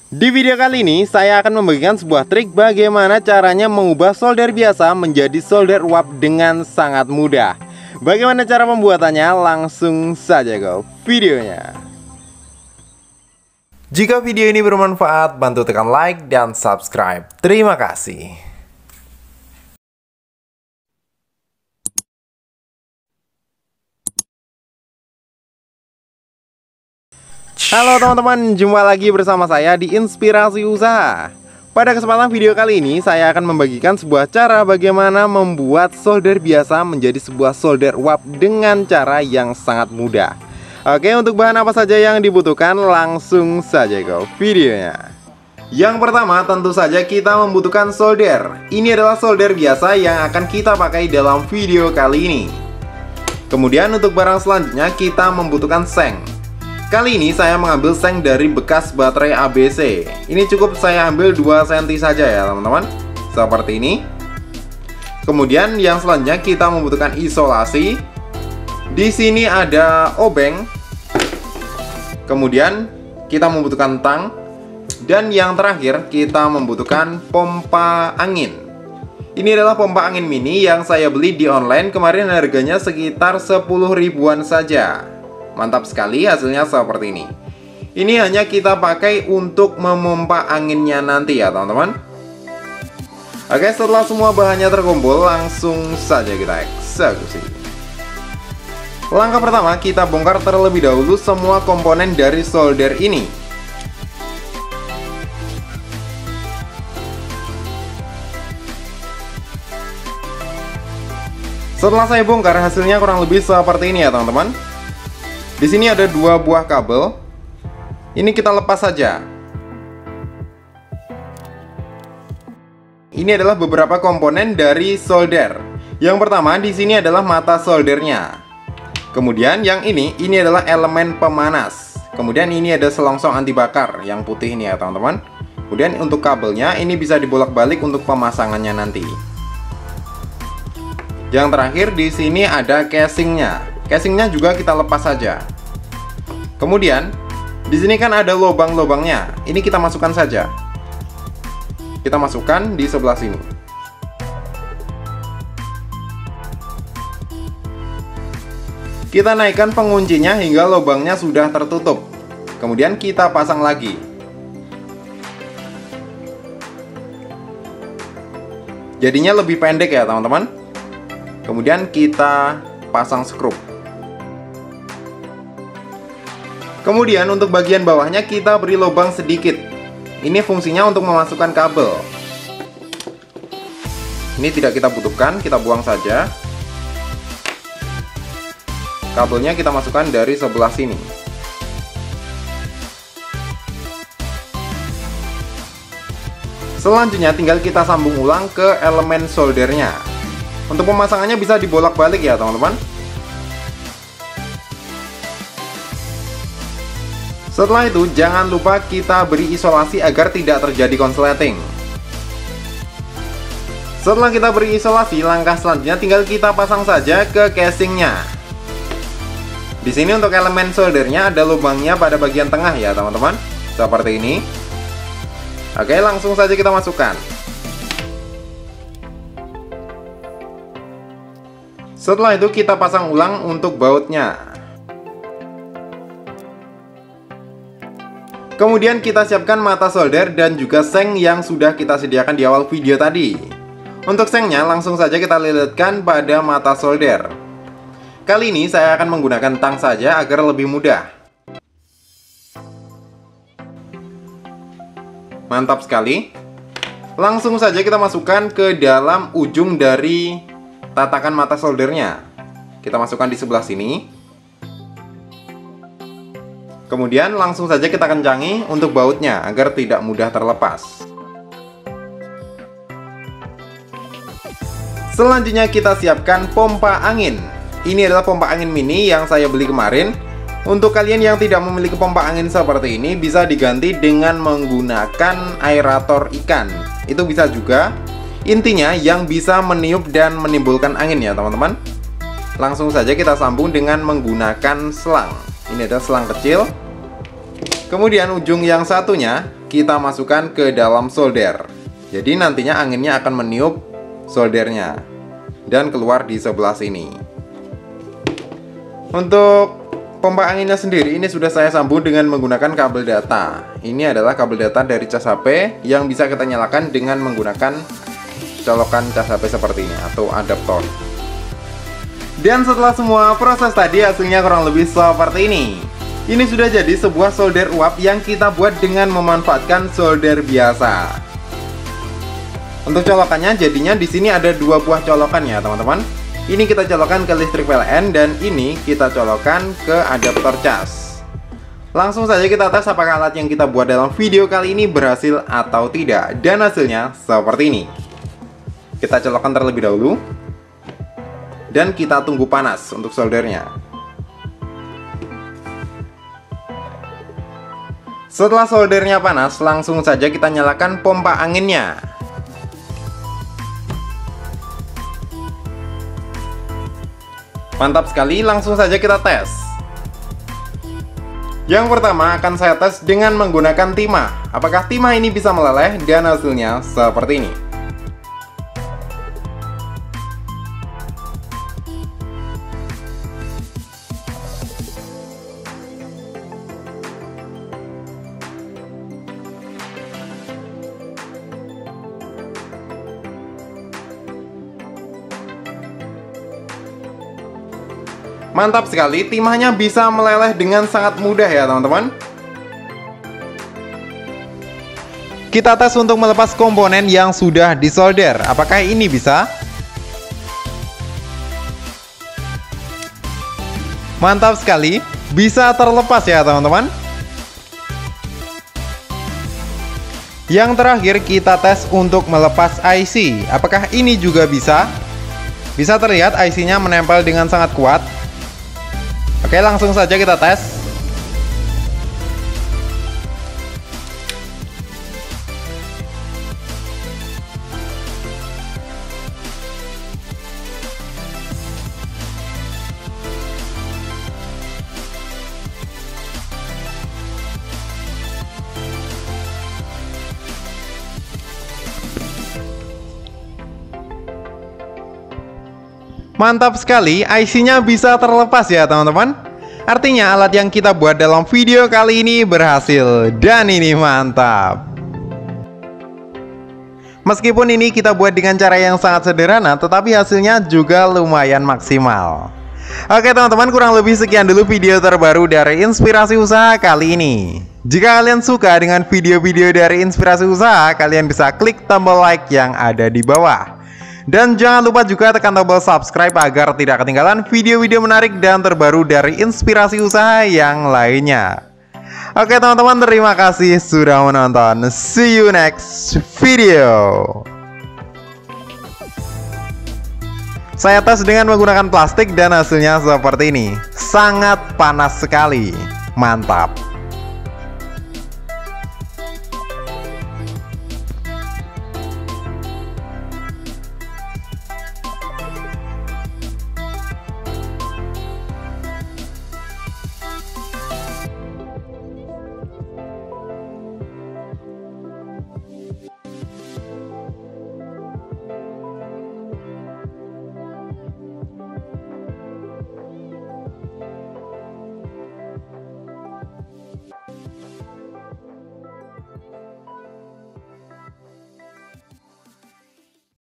Di video kali ini, saya akan membagikan sebuah trik bagaimana caranya mengubah solder biasa menjadi solder uap dengan sangat mudah. Bagaimana cara pembuatannya? Langsung saja ke videonya. Jika video ini bermanfaat, bantu tekan like dan subscribe. Terima kasih. Halo teman-teman, jumpa lagi bersama saya di Inspirasi Usaha. Pada kesempatan video kali ini, saya akan membagikan sebuah cara bagaimana membuat solder biasa menjadi sebuah solder uap dengan cara yang sangat mudah. Oke, untuk bahan apa saja yang dibutuhkan, langsung saja ke videonya. Yang pertama, tentu saja kita membutuhkan solder. Ini adalah solder biasa yang akan kita pakai dalam video kali ini. Kemudian untuk barang selanjutnya, kita membutuhkan seng. Kali ini saya mengambil seng dari bekas baterai ABC. Ini cukup saya ambil 2 cm saja ya teman-teman. Seperti ini. Kemudian yang selanjutnya kita membutuhkan isolasi. Di sini ada obeng. Kemudian kita membutuhkan tang. Dan yang terakhir kita membutuhkan pompa angin. Ini adalah pompa angin mini yang saya beli di online. Kemarin harganya sekitar 10 ribuan saja. Mantap sekali, hasilnya seperti ini. Ini hanya kita pakai untuk memompa anginnya nanti ya teman-teman. Oke, setelah semua bahannya terkumpul, langsung saja kita eksekusi. Langkah pertama, kita bongkar terlebih dahulu semua komponen dari solder ini. Setelah saya bongkar, hasilnya kurang lebih seperti ini ya teman-teman. Di sini ada 2 buah kabel. Ini kita lepas saja. Ini adalah beberapa komponen dari solder. Yang pertama di sini adalah mata soldernya. Kemudian yang ini adalah elemen pemanas. Kemudian ini ada selongsong anti bakar yang putih ini ya teman-teman. Kemudian untuk kabelnya ini bisa dibolak-balik untuk pemasangannya nanti. Yang terakhir di sini ada casingnya. Casingnya juga kita lepas saja. Kemudian di sini kan ada lubang-lubangnya. Ini kita masukkan saja. Kita masukkan di sebelah sini. Kita naikkan penguncinya hingga lubangnya sudah tertutup. Kemudian kita pasang lagi. Jadinya lebih pendek ya teman-teman. Kemudian kita pasang skrup. Kemudian untuk bagian bawahnya kita beri lubang sedikit. Ini fungsinya untuk memasukkan kabel. Ini tidak kita butuhkan, kita buang saja. Kabelnya kita masukkan dari sebelah sini. Selanjutnya tinggal kita sambung ulang ke elemen soldernya. Untuk pemasangannya bisa dibolak-balik ya teman-teman. Setelah itu jangan lupa kita beri isolasi agar tidak terjadi konsleting. Setelah kita beri isolasi, langkah selanjutnya tinggal kita pasang saja ke casingnya. Di sini untuk elemen soldernya ada lubangnya pada bagian tengah ya teman-teman. Seperti ini. Oke, langsung saja kita masukkan. Setelah itu kita pasang ulang untuk bautnya. Kemudian kita siapkan mata solder dan juga seng yang sudah kita sediakan di awal video tadi. Untuk sengnya langsung saja kita lilitkan pada mata solder. Kali ini saya akan menggunakan tang saja agar lebih mudah. Mantap sekali. Langsung saja kita masukkan ke dalam ujung dari tatakan mata soldernya. Kita masukkan di sebelah sini. Kemudian langsung saja kita kencangi untuk bautnya agar tidak mudah terlepas. Selanjutnya kita siapkan pompa angin. Ini adalah pompa angin mini yang saya beli kemarin. Untuk kalian yang tidak memiliki pompa angin seperti ini, bisa diganti dengan menggunakan aerator ikan. Itu bisa juga. Intinya yang bisa meniup dan menimbulkan angin ya teman-teman. Langsung saja kita sambung dengan menggunakan selang. Ini ada selang kecil. Kemudian ujung yang satunya kita masukkan ke dalam solder. Jadi nantinya anginnya akan meniup soldernya dan keluar di sebelah sini. Untuk pompa anginnya sendiri ini sudah saya sambung dengan menggunakan kabel data. Ini adalah kabel data dari cas HP yang bisa kita nyalakan dengan menggunakan colokan cas HP seperti ini atau adaptor. Dan setelah semua proses tadi, hasilnya kurang lebih seperti ini. Ini sudah jadi sebuah solder uap yang kita buat dengan memanfaatkan solder biasa. Untuk colokannya jadinya di sini ada dua buah colokan ya teman-teman. Ini kita colokan ke listrik PLN dan ini kita colokan ke adaptor cas. Langsung saja kita tes apakah alat yang kita buat dalam video kali ini berhasil atau tidak. Dan hasilnya seperti ini. Kita colokkan terlebih dahulu dan kita tunggu panas untuk soldernya. Setelah soldernya panas, langsung saja kita nyalakan pompa anginnya. Mantap sekali, langsung saja kita tes. Yang pertama akan saya tes dengan menggunakan timah. Apakah timah ini bisa meleleh? Dan hasilnya seperti ini. Mantap sekali, timahnya bisa meleleh dengan sangat mudah ya teman-teman. Kita tes untuk melepas komponen yang sudah disolder. Apakah ini bisa? Mantap sekali, bisa terlepas ya teman-teman. Yang terakhir kita tes untuk melepas IC. Apakah ini juga bisa? Bisa terlihat IC-nya menempel dengan sangat kuat. Oke, langsung saja kita tes. Mantap sekali, IC-nya bisa terlepas ya teman-teman. Artinya alat yang kita buat dalam video kali ini berhasil. Dan ini mantap. Meskipun ini kita buat dengan cara yang sangat sederhana, tetapi hasilnya juga lumayan maksimal. Oke teman-teman, kurang lebih sekian dulu video terbaru dari Inspirasi Usaha kali ini. Jika kalian suka dengan video-video dari Inspirasi Usaha, kalian bisa klik tombol like yang ada di bawah. Dan jangan lupa juga tekan tombol subscribe agar tidak ketinggalan video-video menarik dan terbaru dari Inspirasi Usaha yang lainnya. Oke teman-teman, terima kasih sudah menonton. See you next video. Saya tes dengan menggunakan plastik dan hasilnya seperti ini. Sangat panas sekali. Mantap.